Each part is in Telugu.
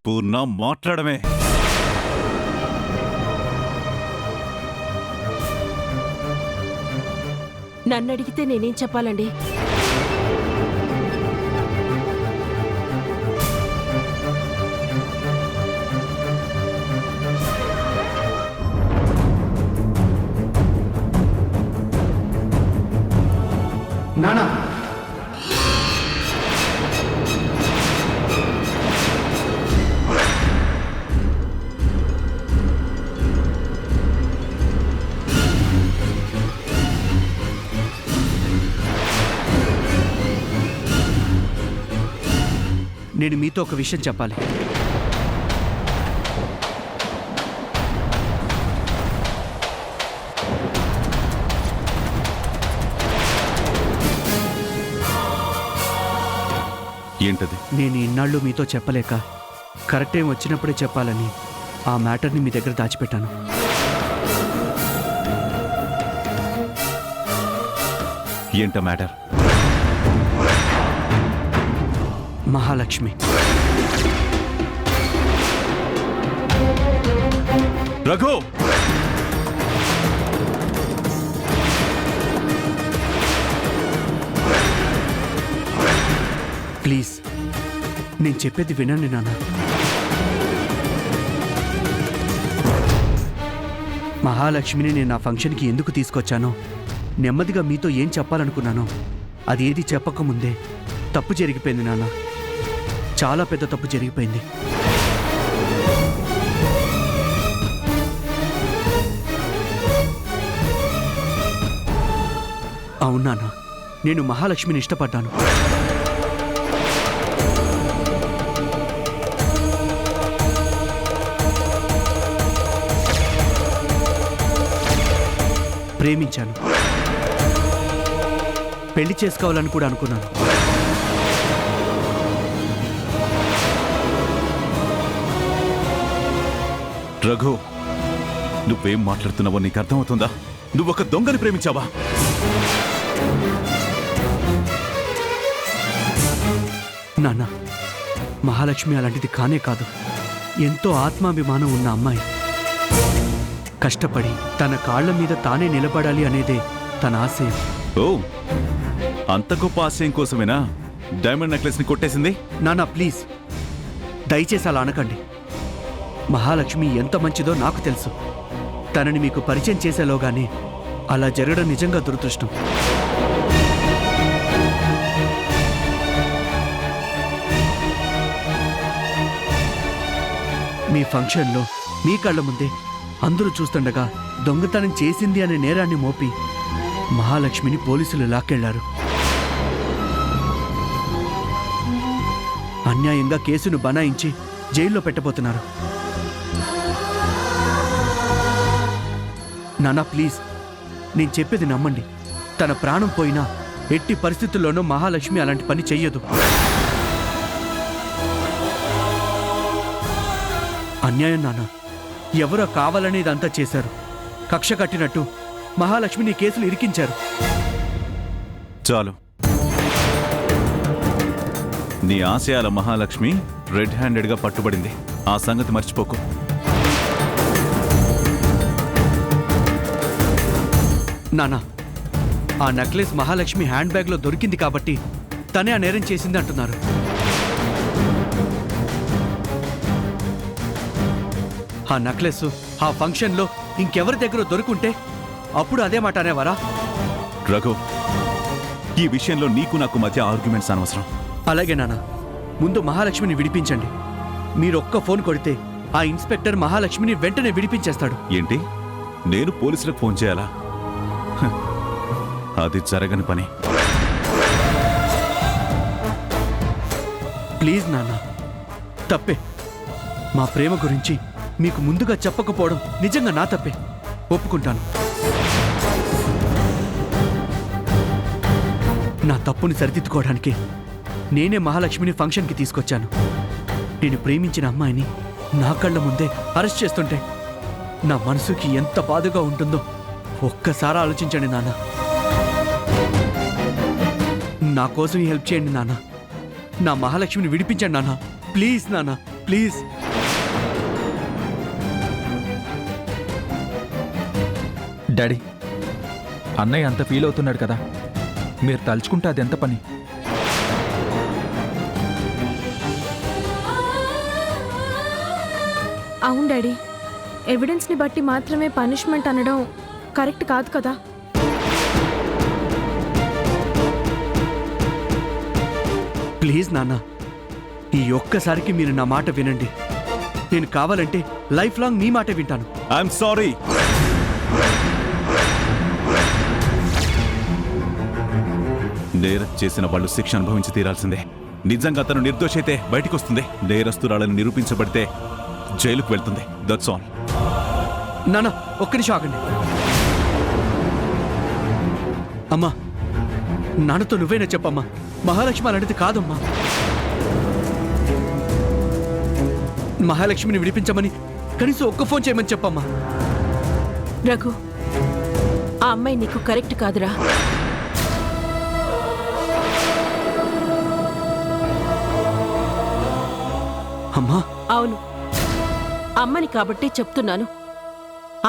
పూర్ణ మాట్లాడమే. నన్ను అడిగితే నేనేం చెప్పాలండి? నానా నేను మీతో ఒక విషయం చెప్పాలి. ఏంటది? నేను ఇన్నాళ్ళు మీతో చెప్పలేక కరెక్ట్ టైం వచ్చినప్పుడే చెప్పాలని ఆ మ్యాటర్ని మీ దగ్గర దాచిపెట్టాను. ఏంట మ్యాటర్? మహాలక్ష్మి. రఘు, ప్లీజ్ నేను చెప్పేది వినండి నాన్న. మహాలక్ష్మిని నేను నా ఫంక్షన్కి ఎందుకు తీసుకొచ్చానో, నెమ్మదిగా మీతో ఏం చెప్పాలనుకున్నానో అది ఏది చెప్పకముందే తప్పు జరిగిపోయింది నాన్న. చాలా పెద్ద తప్పు జరిగిపోయింది. అవును నాన్న, నేను మహాలక్ష్మిని ఇష్టపడ్డాను. ప్రేమించాను. పెళ్లి చేసుకోవాలని కూడా అనుకున్నాను. రఘు, నువ్వేం మాట్లాడుతున్నావో నీకు అర్థమవుతుందా? నువ్వొక దొంగని ప్రేమించావా? నాన్న, మహాలక్ష్మి అలాంటిది కానే కాదు. ఎంతో ఆత్మాభిమానం ఉన్న అమ్మాయి. కష్టపడి తన కాళ్ల మీద తానే నిలబడాలి అనేదే తన ఆశయం. ఓ, అంత గొప్ప ఆశయం కోసమేనా డైమండ్ నెక్లెస్ ని కొట్టేసింది? నాన్న ప్లీజ్, దయచేసి అలా అనకండి. మహాలక్ష్మి ఎంత మంచిదో నాకు తెలుసు. తనని మీకు పరిచయం చేసేలోగానే అలా జరగడం నిజంగా దురదృష్టం. మీ ఫంక్షన్లో మీ కళ్ళ ముందే అందరూ చూస్తుండగా దొంగతనం చేసింది అనే నేరాన్ని మోపి మహాలక్ష్మిని పోలీసులు లాక్కెళ్లారు. అన్యాయంగా కేసును బనాయించి జైల్లో పెట్టబోతున్నారు. నానా ప్లీజ్, నేను చెప్పేది నమ్మండి. తన ప్రాణం పోయినా ఎట్టి పరిస్థితుల్లోనూ మహాలక్ష్మి అలాంటి పని చెయ్యదు. అన్యాయం నాన్న. ఎవరో కావాలని ఇదంతా చేశారు. కక్ష కట్టినట్టు మహాలక్ష్మిని కేసులు ఇరికించారు. చాలు. నీ ఆశయాల మహాలక్ష్మి రెడ్ హ్యాండెడ్ గా పట్టుబడింది. ఆ సంగతి మర్చిపోకు. నానా, ఆ నెక్లెస్ మహాలక్ష్మి హ్యాండ్ బ్యాగ్లో దొరికింది కాబట్టి తనే ఆ నేరం చేసింది అంటున్నారు. ఆ నెక్లెస్ ఆ ఫంక్షన్లో ఇంకెవరి దగ్గర దొరుకుంటే అప్పుడు అదే మాట అనేవారా? రఘు, ఈ విషయంలో నీకు నాకు మధ్య ఆర్గ్యుమెంట్స్ అనవసరం. అలాగే నాన్న, ముందు మహాలక్ష్మిని విడిపించండి. మీరొక్క ఫోన్ కొడితే ఆ ఇన్స్పెక్టర్ మహాలక్ష్మిని వెంటనే విడిపించేస్తాడు. ఏంటి, నేను పోలీసులకు ఫోన్ చేయాలా? హ, అది జరగని పని. ప్లీజ్ నాన్న, తప్పే. మా ప్రేమ గురించి మీకు ముందుగా చెప్పకపోవడం నిజంగా నా తప్పే. ఒప్పుకుంటాను. నా తప్పుని సరిదిద్దుకోవడానికి నేనే మహాలక్ష్మిని ఫంక్షన్కి తీసుకొచ్చాను. నేను ప్రేమించిన అమ్మాయిని నా కళ్ళ ముందే అరెస్ట్ చేస్తుంటే నా మనసుకి ఎంత బాధగా ఉంటుందో ఒక్కసారి ఆలోచించండి నాన్న. నా కోసం హెల్ప్ చేయండి నాన్న. నా మహాలక్ష్మిని విడిపించండి నాన్న. ప్లీజ్ నాన్న, ప్లీజ్. డాడీ, అన్నయ్య అంత ఫీల్ అవుతున్నాడు కదా, మీరు తలుచుకుంటే అది ఎంత పని. అవును డాడీ, ఎవిడెన్స్ని బట్టి మాత్రమే పనిష్మెంట్ అనడం కరెక్ట్ కాదు కదా. ప్లీజ్ నాన్న, ఈ ఒక్కసారికి మీరు నా మాట వినండి. నేను కావాలంటే లైఫ్ లాంగ్ మీ మాట వింటాను. I'm sorry. నేరం చేసిన వాళ్ళు శిక్ష అనుభవించి తీరాల్సిందే. నిజంగా తను నిర్దోషైతే బయటికి వస్తుంది, నేరస్తురాలను నిరూపించబడితే జైలుకు వెళ్తుంది. That's all. నాన్న ఒక్క నిమిషం ఆగండి. అమ్మా, నాన్నతో నువ్వేనా చెప్పమ్మా, మహాలక్ష్మి అలాంటిది కాదమ్మా. మహాలక్ష్మిని విడిపించమని కనీసం ఒక్క ఫోన్ చేయమని చెప్పమ్మా. రఘు, ఆ అమ్మాయి నీకు కరెక్ట్ కాదురా. అమ్మా, అవును, అమ్మని కాబట్టే చెప్తున్నాను.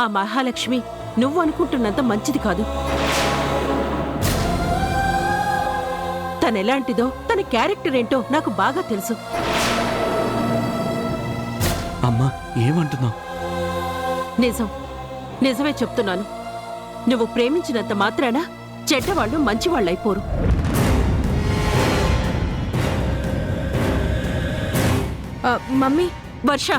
ఆ మహాలక్ష్మి నువ్వు అనుకుంటున్నంత మంచిది కాదు. తనెలాంటిదో, తన క్యారెక్టర్ ఏంటో నాకు బాగా తెలుసు. అమ్మా ఏమంటున్నావు? నిజమే చెప్తున్నాను. నువ్వు ప్రేమించినంత మాత్రాన చెడ్డవాళ్ళు మంచివాళ్ళైపోరు. మమ్మీ, వర్ష,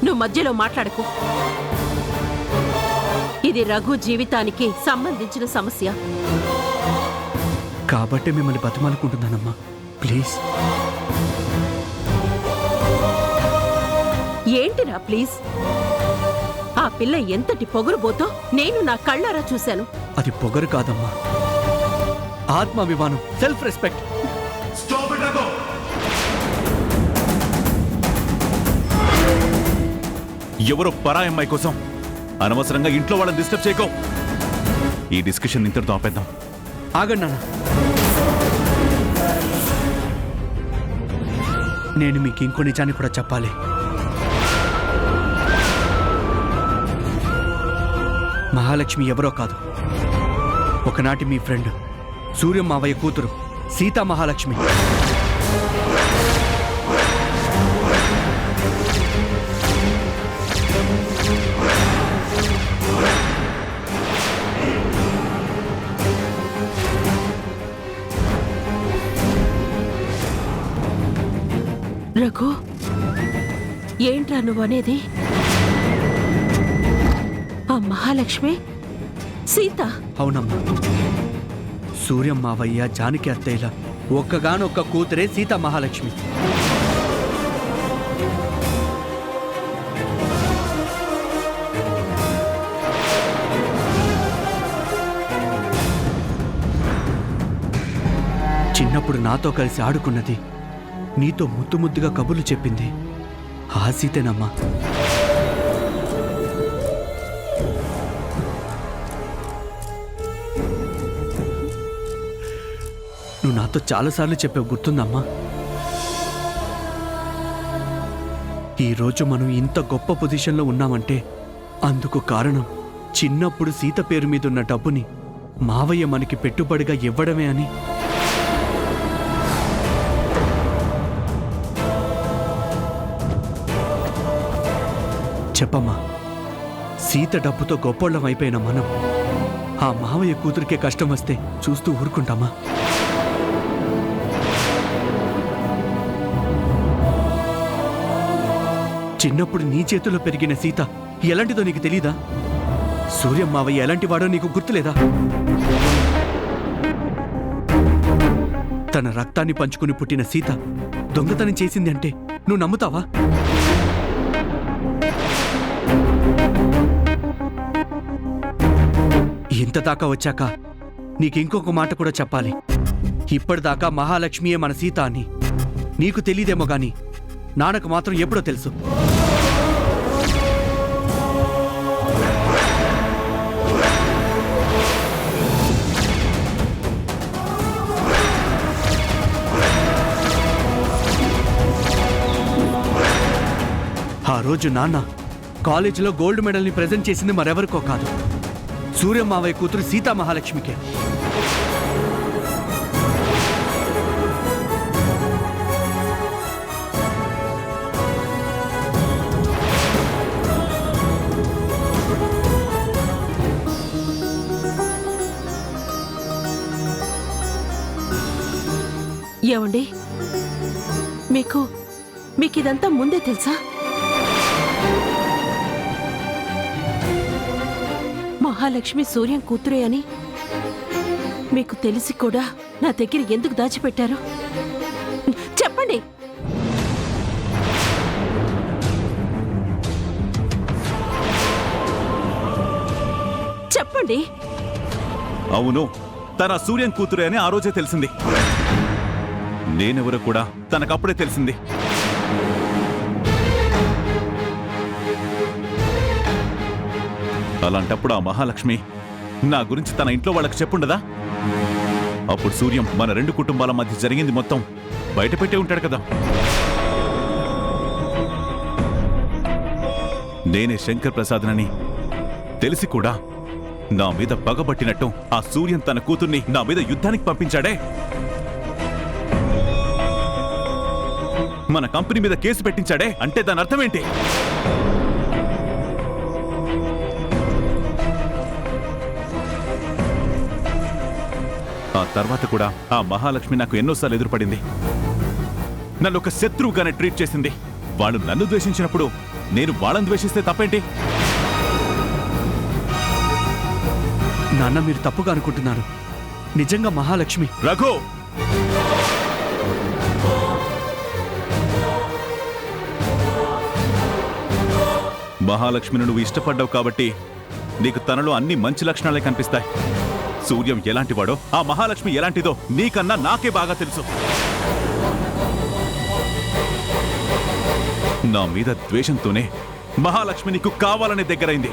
నువ్వు మధ్యలో మాట్లాడకు. ఇది రఘు జీవితానికి సంబంధించిన సమస్య. కాబట్టే మిమ్మల్ని బతిమాలుకుంటున్నానమ్మా, ప్లీజ్. ఏంటిరా ప్లీజ్? ఆ పిల్ల ఎంతటి పొగరుబోతో నేను నా కళ్ళారా చూశాను. అది పొగరు కాదమ్మా, ఆత్మాభిమానం, సెల్ఫ్ రెస్పెక్ట్. ఎవరో పరాయి అమ్మాయి కోసం అనవసరంగా ఇంట్లో వాళ్ళని డిస్టర్బ్ చేయకో. ఈ డిస్కషన్ ఇంతటితో ఆపేద్దాం. ఆగండి నాన్న, నేను మీకు ఇంకో నిజాన్ని కూడా చెప్పాలి. మహాలక్ష్మి ఎవరో కాదు, ఒకనాటి మీ ఫ్రెండ్ సూర్యం మావయ్య కూతురు సీతా మహాలక్ష్మి. రఘు, ఏంట్రా నువ్వనేది? ఆ మహాలక్ష్మి సీత? అవునమ్మా, సూర్యం మావయ్య జానకి అత్తయ్యల ఒక్కగానొక్క కూతురే సీతా మహాలక్ష్మి. చిన్నప్పుడు నాతో కలిసి ఆడుకున్నది, నీతో ముద్దు ముద్దుగా కబుర్లు చెప్పింది ఆ సీతేనమ్మా. నువ్వు నాతో చాలాసార్లు చెప్పావు, గుర్తుందమ్మా? ఈరోజు మనం ఇంత గొప్ప పొజిషన్లో ఉన్నామంటే అందుకు కారణం చిన్నప్పుడు సీత పేరు మీద ఉన్న డబ్బుని మావయ్య మనకి పెట్టుబడిగా ఇవ్వడమే అని. చెప్పమ్మా, సీత డబ్బుతో గొప్పోళ్ళం అయిపోయిన మనం ఆ మావయ్య కూతురికే కష్టం వస్తే చూస్తూ ఊరుకుంటామా? చిన్నప్పుడు నీ చేతుల్లో పెరిగిన సీత ఎలాంటిదో నీకు తెలీదా? సూర్యం మావయ్య ఎలాంటి వాడో నీకు గుర్తులేదా? తన రక్తాన్ని పంచుకుని పుట్టిన సీత దొంగతనం చేసింది అంటే నువ్వు నమ్ముతావా? ఇంత దాకా వచ్చాక నీకింకొక మాట కూడా చెప్పాలి. ఇప్పటిదాకా మహాలక్ష్మియే మన సీత అని నీకు తెలీదేమో గాని నాన్నకు మాత్రం ఎప్పుడో తెలుసు. ఆ రోజు నాన్న కాలేజీలో గోల్డ్ మెడల్ని ప్రజెంట్ చేసింది మరెవరికో కాదు, సూర్య మావయ్య కూతురు సీతా మహాలక్ష్మికే. ఏమండి, మీకిదంతా ముందే తెలుసా? మహాలక్ష్మి సూర్యం కూతురే అని మీకు తెలిసి కూడా నా దగ్గర ఎందుకు దాచిపెట్టారు? చెప్పండి. చెప్పండి. అవును, తన సూర్యం కూతురే అని ఆ రోజే తెలిసింది. నేనెవరో కూడా తనకప్పుడే తెలిసింది. అలాంటప్పుడు ఆ మహాలక్ష్మి నా గురించి తన ఇంట్లో వాళ్ళకి చెప్పుండదా? అప్పుడు సూర్యం మన రెండు కుటుంబాల మధ్య జరిగింది మొత్తం బయట పెట్టే ఉంటాడు కదా. నేనే శంకర్ ప్రసాద్నని తెలిసి కూడా నా మీద పగబట్టినట్టు ఆ సూర్యం తన కూతుర్ని నా మీద యుద్ధానికి పంపించాడే. మన కంపెనీ మీద కేసు పెట్టించాడే. అంటే దాని అర్థం ఏంటి? ఆ తర్వాత కూడా ఆ మహాలక్ష్మి నాకు ఎన్నోసార్లు ఎదురుపడింది. నన్ను ఒక శత్రువుగానే ట్రీట్ చేసింది. వాళ్ళు నన్ను ద్వేషించినప్పుడు నేను వాళ్ళని ద్వేషిస్తే తప్పేంటి? నాన్న, మీరు తప్పుగా అనుకుంటున్నారు. నిజంగా మహాలక్ష్మి రఘు, మహాలక్ష్మిని నువ్వు ఇష్టపడ్డావు కాబట్టి నీకు తనలో అన్ని మంచి లక్షణాలే కనిపిస్తాయి. సూర్యం ఎలాంటివాడో, ఆ మహాలక్ష్మి ఎలాంటిదో నీకన్నా నాకే బాగా తెలుసు. నా మీద ద్వేషంతోనే మహాలక్ష్మి నీకు కావాలనే దగ్గరైంది.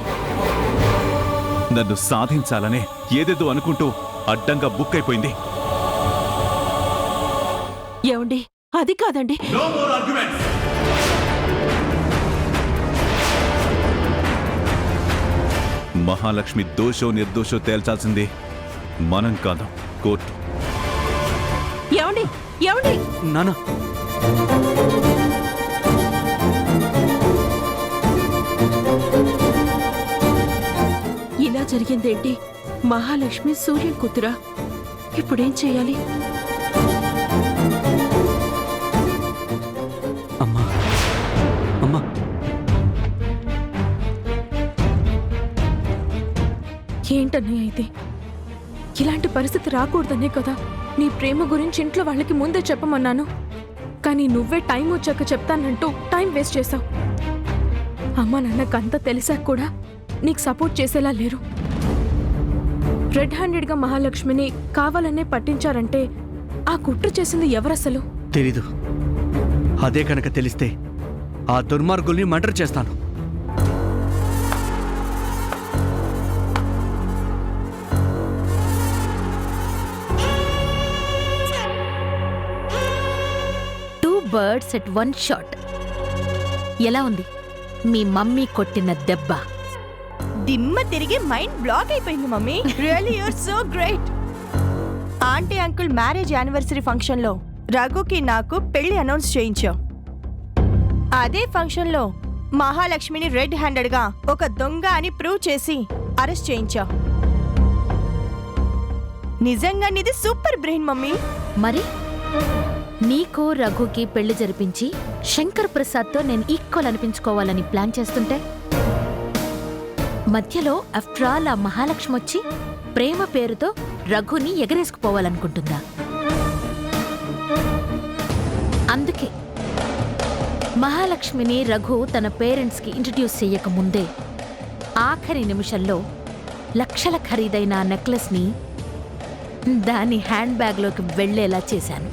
నన్ను సాధించాలనే ఏదేదో అనుకుంటూ అడ్డంగా బుక్ అయిపోయింది. ఏమండి, అది కాదండి. మహాలక్ష్మి దోషో నిర్దోషో తేల్చాల్సింది మనం కాదు, కోర్టు. ఏమండి, ఏమండి, నాన్న, ఇలా జరిగిందేంటి? మహాలక్ష్మి సూర్యం కూతురా? ఇప్పుడేం చేయాలి? అమ్మా, అమ్మా, ఏంటన్నయ్య ఇది? ఇలాంటి పరిస్థితి రాకూడదనే కదా నీ ప్రేమ గురించి ఇంట్లో వాళ్ళకి ముందే చెప్పమన్నాను. కానీ నువ్వే టైం వచ్చాక చెప్తానంటూ టైం వేస్ట్ చేశావు. అమ్మ నాన్నకంతా తెలిసాక కూడా నీకు సపోర్ట్ చేసేలా లేరు. రెడ్ హ్యాండెడ్గా మహాలక్ష్మిని కావాలనే పట్టించారంటే ఆ కుట్ర చేసింది ఎవరసలు? తెలీదు. అదే కనుక తెలిస్తే ఆ దుర్మార్గుల్ని మర్డర్ చేస్తాను. Birds at one shot. ఎలా ఉంది మీ మమ్మీ కొట్టిన దెబ్బ? దిమ్మ తిరిగి మైండ్ బ్లాక్ అయిపోయింది mummy. Really you're so great. Aunty uncle marriage anniversary ఫంక్షన్లో రఘుకి నాకు పెళ్లి అనౌన్స్ చేయించాం. అదే ఫంక్షన్లో మహాలక్ష్మిని రెడ్ హ్యాండెడ్గా ఒక దొంగ అని ప్రూవ్ చేసి అరెస్ట్ చేయించాం. నిజంగా నీది సూపర్ బ్రెయిన్ మమ్మీ. మరి నీకు రఘుకి పెళ్లి జరిపించి శంకర్ ప్రసాద్తో నేను ఈక్వల్ అనిపించుకోవాలని ప్లాన్ చేస్తుంటే మధ్యలో ఆఫ్టర్ ఆల్ ఆ మహాలక్ష్మి వచ్చి ప్రేమ పేరుతో రఘుని ఎగరేసుకుపోవాలనుకుంటుందా? అందుకే మహాలక్ష్మిని రఘు తన పేరెంట్స్కి ఇంట్రడ్యూస్ చెయ్యకముందే ఆఖరి నిమిషంలో లక్షల ఖరీదైన ఆ నెక్లెస్ని దాని హ్యాండ్ బ్యాగ్లోకి వెళ్లేలా చేశాను.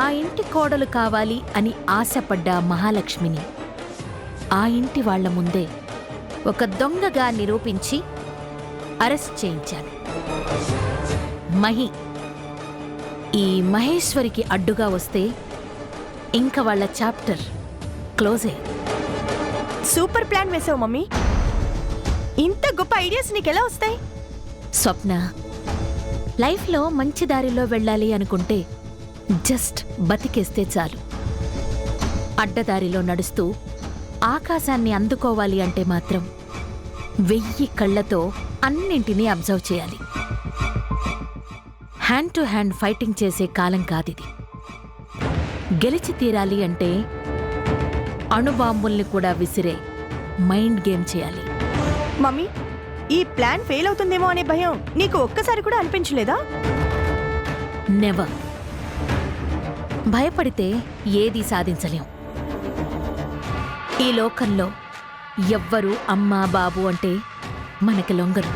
ఆ ఇంటి కోడలు కావాలి అని ఆశపడ్డ మహాలక్ష్మిని ఆ ఇంటి వాళ్ల ముందే ఒక దొంగగా నిరూపించి అరెస్ట్ చేయించాను. ఈ మహేశ్వరికి అడ్డుగా వస్తే ఇంక వాళ్ళ చాప్టర్ క్లోజ్ అయ్యి. సూపర్ ప్లాన్ వేసావు మమ్మీ. ఇంత గొప్ప ఐడియాస్ నీకెలా వస్తాయి? స్వప్న, లైఫ్లో మంచి దారిలో వెళ్ళాలి అనుకుంటే జస్ట్ బతికేస్తే చాలు. అడ్డదారిలో నడుస్తూ ఆకాశాన్ని అందుకోవాలి అంటే మాత్రం 1000 కళ్ళతో అన్నింటినీ అబ్జర్వ్ చేయాలి. హ్యాండ్ టు హ్యాండ్ ఫైటింగ్ చేసే కాలం కాదిది. గెలిచి తీరాలి అంటే అణుబాంబుల్ని కూడా విసిరే మైండ్ గేమ్ చేయాలి. మమ్మీ, ఈ ప్లాన్ ఫెయిల్ అవుతుందేమో అనే భయం నీకు ఒక్కసారి కూడా అనిపించలేదా? నెవర్. భయపడితే ఏదీ సాధించలేం. ఈ లోకంలో ఎవ్వరూ అమ్మా బాబు అంటే మనకి లొంగరు.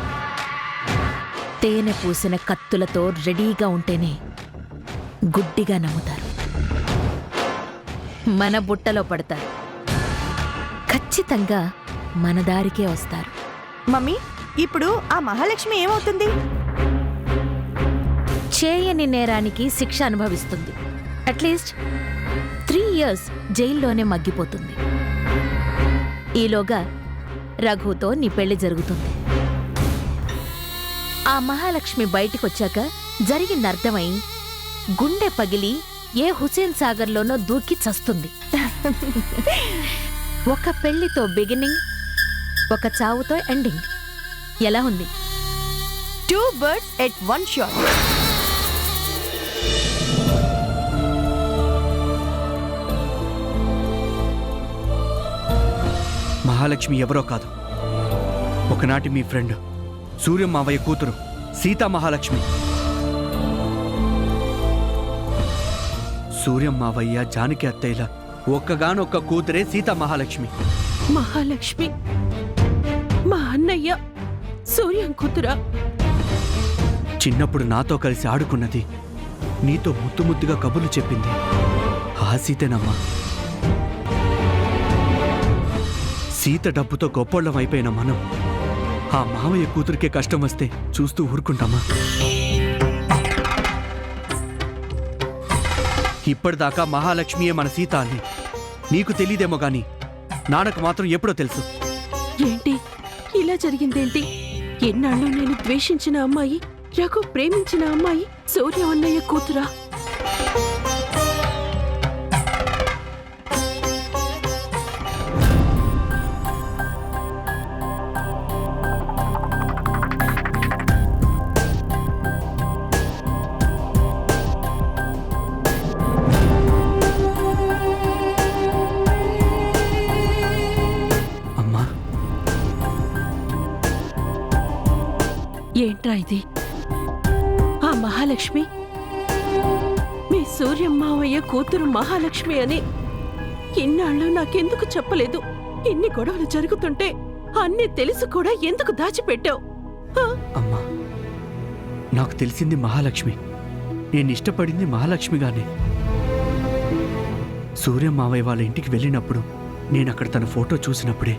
తేనె పూసిన కత్తులతో రెడీగా ఉంటేనే గుడ్డిగా నమ్ముతారు. మన బుట్టలో పడతారు. ఖచ్చితంగా మన దారికే వస్తారు. మమ్మీ, ఇప్పుడు ఆ మహాలక్ష్మి ఏమవుతుంది? చేయని నేరానికి శిక్ష అనుభవిస్తుంది. అట్లీస్ట్ 3 years జైల్లోనే మగ్గిపోతుంది. ఈలోగా రఘుతో నీ పెళ్లి జరుగుతుంది. ఆ మహాలక్ష్మి బయటికొచ్చాక జరిగిందర్థమై గుండె పగిలి ఏ హుసేన్ సాగర్లోనో దూకి చస్తుంది. ఒక పెళ్లితో బిగినింగ్, ఒక చావుతో ఎండింగ్. ఎలా ఉంది? 2 birds at 1 shot. మహాలక్ష్మి ఎవరో కాదు, ఒకనాటి మీ ఫ్రెండ్ సూర్యం మావయ్య కూతురు సీతా మహాలక్ష్మి. సూర్యం మావయ్య జానకి అత్తయ్యల ఒక్కగానొక్క కూతురే సీతా మహాలక్ష్మి. మహాలక్ష్మి మా అన్నయ్య సూర్యం కూతురా? చిన్నప్పుడు నాతో కలిసి ఆడుకున్నది, నీతో ముద్దు ముద్దుగా కబుర్లు చెప్పింది ఆ సీతేనమ్మా. సీత డబ్బుతో గొప్పోళ్ళం అయిపోయిన మనం ఆ మావయ్య కూతురికే కష్టం వస్తే చూస్తూ ఊరుకుంటామా? ఇప్పటిదాకా మహాలక్ష్మియే మన సీత అని నీకు తెలీదేమో గాని నాన్నకు మాత్రం ఎప్పుడో తెలుసు. ఏంటి ఇలా జరిగిందేంటి? ఎన్నాళ్ళు నేను ద్వేషించిన అమ్మాయి, రఘు ప్రేమించిన అమ్మాయి సూర్య అన్నయ్య కూతురా? ఏంట్రా ఇది? ఆ మహాలక్ష్మి మీ సూర్యమ్మావయ్య కూతురు మహాలక్ష్మి అని ఇన్నాళ్ళు నాకెందుకు చెప్పలేదు? ఇన్ని గొడవలు జరుగుతుంటే అన్నీ తెలిసి కూడా ఎందుకు దాచిపెట్టావు? అమ్మా, నాకు తెలిసింది మహాలక్ష్మి, నేను ఇష్టపడింది మహాలక్ష్మిగానే. సూర్యం మావయ్య వాళ్ళ ఇంటికి వెళ్ళినప్పుడు నేను అక్కడ తన ఫోటో చూసినప్పుడే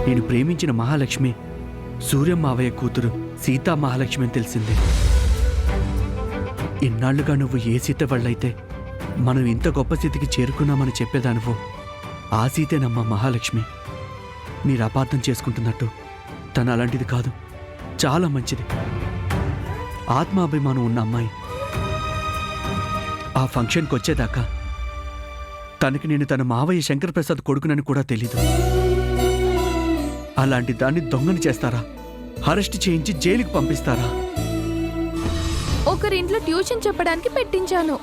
నేను ప్రేమించిన మహాలక్ష్మి సూర్యం మావయ్య కూతురు సీతా మహాలక్ష్మి అని తెలిసింది. ఇన్నాళ్లుగా నువ్వు ఏ సీత వాళ్ళైతే మనం ఇంత గొప్ప స్థితికి చేరుకున్నామని చెప్పేదానువో ఆ సీతేనమ్మా మహాలక్ష్మి. మీరు అపార్థం చేసుకుంటున్నట్టు తను అలాంటిది కాదు, చాలా మంచిది, ఆత్మాభిమానం ఉన్న అమ్మాయి. ఆ ఫంక్షన్కి వచ్చేదాకా తనకి నేను తన మావయ్య శంకర్ ప్రసాద్ కొడుకునని కూడా తెలీదు. అలాంటి దాన్ని దొంగని చేస్తారా? అరెస్ట్ చేయించి జైలుకి పంపిస్తారా? ఒకరింట్లో ట్యూషన్ చెప్పడానికి పెట్టించాను.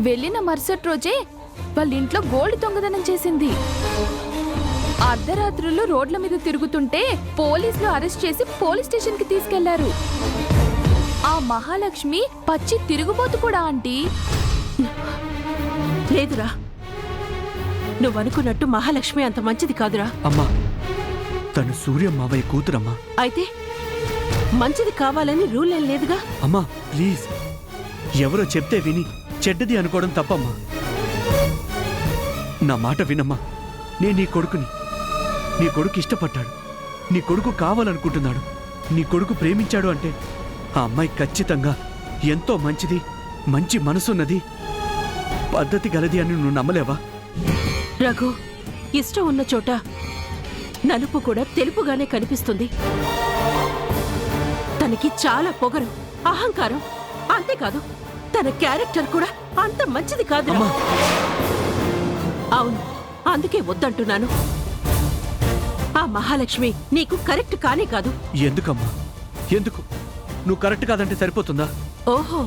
వెళ్ళిన మరుసటి రోజే వాళ్ళ ఇంట్లో గోల్డ్ దొంగతనం చేసింది. అర్ధరాత్రులు రోడ్ల మీద తిరుగుతుంటే పోలీసులు అరెస్ట్ చేసి పోలీస్ స్టేషన్ కి తీసుకెళ్లారు. ఆ మహాలక్ష్మి పచ్చి తిరుగుబోతు కూడా ఆంటీ. లేదురా, నువ్వనుకున్నట్టు మహాలక్ష్మి అంత మంచిది కాదురా. అమ్మా, తను సూర్యం మావయ్య కూతురమ్మా. అయితే మంచిది కావాలని రూల్ ఏం లేదుగా. అమ్మా ప్లీజ్, ఎవరో చెప్తే విని చెడ్డది అనుకోవడం తప్పమ్మా. నా మాట వినమ్మా, నేను నీ కొడుకుని. నీ కొడుకు ఇష్టపడ్డాడు, నీ కొడుకు కావాలనుకుంటున్నాడు, నీ కొడుకు ప్రేమించాడు అంటే ఆ అమ్మాయి ఖచ్చితంగా ఎంతో మంచిది, మంచి మనసున్నది, పద్ధతి గలది అని నువ్వు నమ్మలేవా? రఘు, ఇష్టం ఉన్న చోట నలుపు కూడా తెలుపుగానే కనిపిస్తుంది. తనకి చాలా పొగరు, అహంకారం. అంతేకాదు తన క్యారెక్టర్ కూడా అంత మంచిది కాదు. అవును, అందుకే వద్దంటున్నాను. ఆ మహాలక్ష్మి నీకు కరెక్ట్ కానే కాదు. ఎందుకమ్మా? ఎందుకు? నువ్వు కరెక్ట్ కాదంటే సరిపోతుందా? ఓహో,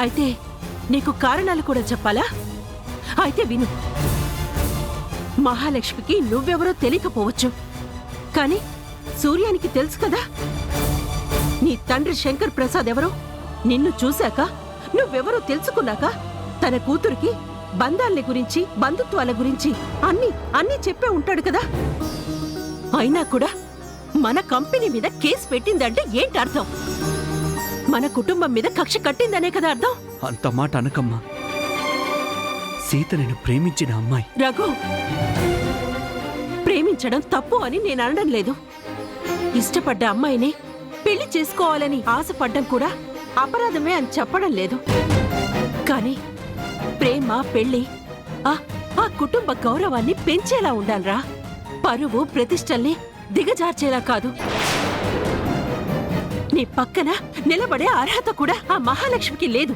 అయితే నీకు కారణాలు కూడా చెప్పాలా? అయితే విను. మహాలక్ష్మికి నువ్వెవరో తెలియకపోవచ్చు, కానీ సూర్యానికి తెలుసు కదా. నీ తండ్రి శంకర్ ప్రసాద్ ఎవరో నిన్ను చూశాక, నువ్వెవరో తెలుసుకున్నాక తన కూతురికి బంధాల గురించి, బంధుత్వాల గురించి అన్నీ చెప్పే ఉంటాడు కదా. అయినా కూడా మన కంపెనీ మీద కేసు పెట్టిందంటే ఏంటి అర్థం? మన కుటుంబం మీద కక్ష కట్టిందనే కదా అర్థం. అంత మాట అనకమ్మా. సీత నేను ప్రేమించిన అమ్మాయి. రఘు, ప్రేమించడం తప్పు అని నేను అనడం లేదు. ఇష్టపడ్డ అమ్మాయిని పెళ్లి చేసుకోవాలని ఆశపడ్డం కూడా అపరాధమే అని చెప్పడం లేదు. కానీ ప్రేమ, పెళ్లి ఆ కుటుంబ గౌరవాన్ని పెంచేలా ఉండాలిరా. పరువు, ప్రతిష్టల్ని దిగజార్చేలా కాదు. నీ పక్కన నిలబడే అర్హత కూడా ఆ మహాలక్ష్మికి లేదు.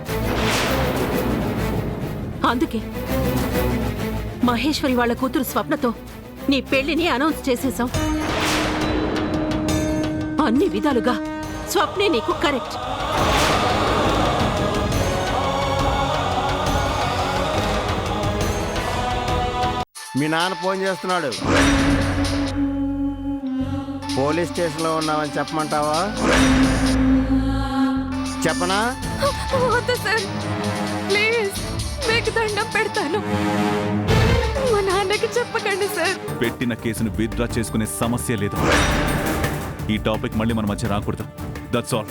అందుకే మహేశ్వరి వాళ్ళ కూతురు స్వప్నతో నీ పెళ్లిని అనౌన్స్ చేసేశాం. అన్ని విధాలుగా స్వప్నే నీకు కరెక్ట్. మీ నాన్న ఫోన్ చేస్తున్నాడు. పోలీస్ స్టేషన్లో ఉన్నావని చెప్పమంటావా? చెప్పనా? వద్దు సార్, ప్లీజ్, మీకు దండం పెడతాను. మా నాన్నకి చెప్పకండి సార్. పెట్టిన కేసును విత్డ్రా చేసుకునే సమస్య లేదు. ఈ టాపిక్ మళ్ళీ మన మధ్య రాకూడదు. That's all.